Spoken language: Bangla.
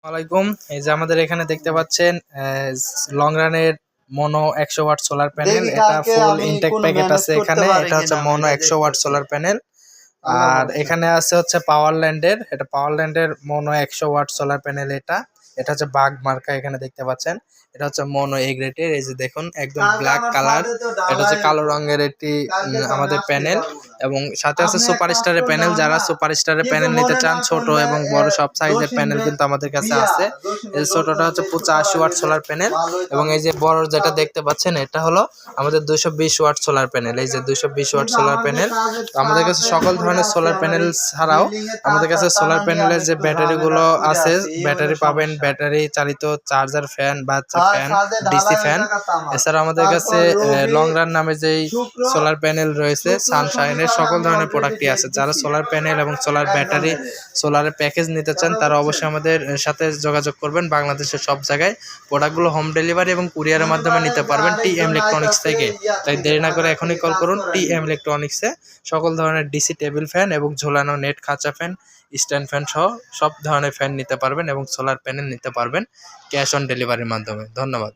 ওয়ালাইকুম। এই যে আমাদের এখানে দেখতে পাচ্ছেন লং রানের মনো 100 ওয়াট সোলার প্যানেল। এটা ফুল ইনটেক প্যাকেট আছে এখানে। এটা হচ্ছে মনো 100 ওয়াট সোলার প্যানেল। আর এখানে আছে হচ্ছে পাওয়ারল্যান্ডের, এটা পাওয়ারল্যান্ডের মনো 100 ওয়াট সোলার প্যানেল। এটা হচ্ছে বাগ মার্কা, এখানে দেখতে পাচ্ছেন। এটা হচ্ছে মনো এ গ্রেডের। এই যে দেখুন একদম ব্ল্যাক কালার, এটা হচ্ছে কালো রঙের একটি আমাদের প্যানেল। এবং সাথে আছে সুপার স্টারের প্যানেল। যারা সুপার স্টারের প্যানেল নিতে চান, ছোট এবং বড় সব সাইজের প্যানেল কিন্তু আমাদের কাছে আছে। এই ছোটটা হচ্ছে 85 ওয়াট সোলার প্যানেল, এবং এই যে বড় যেটা দেখতে পাচ্ছেন এটা হলো আমাদের 220 ওয়াট সোলার প্যানেল। এই যে 220 ওয়াট সোলার প্যানেল। আমাদের কাছে সকল ধরনের সোলার প্যানেল ছাড়াও আমাদের কাছে সোলার প্যানেলের যে ব্যাটারিগুলো আছে, ব্যাটারি পাবেন, ব্যাটারি চালিত চার্জার ফ্যান, বাচ্চা ফ্যান, ডিসি ফ্যান। এছাড়া আমাদের কাছে লং রান নামে যেই সোলার প্যানেল রয়েছে, সানশাইনের সকল ধরনের প্রোডাক্টই আছে। যারা সোলার প্যানেল এবং সোলার ব্যাটারি, সোলারের প্যাকেজ নিতে চান তারা অবশ্যই আমাদের সাথে যোগাযোগ করবেন। বাংলাদেশের সব জায়গায় প্রোডাক্টগুলো হোম ডেলিভারি এবং কুরিয়ারের মাধ্যমে নিতে পারবেন টিএম ইলেকট্রনিক্স থেকে। তাই দেরি না করে এখনই কল করুন টিএম ইলেকট্রনিক্সে। সকল ধরনের ডিসি টেবিল ফ্যান এবং ঝোলানো নেট খাঁচা ফ্যান, স্ট্যান্ড ফ্যান সহ সব ধরনের ফ্যান নিতে পারবেন এবং সোলার প্যানেল নিতে পারবেন ক্যাশ অন ডেলিভারির মাধ্যমে। ধন্যবাদ।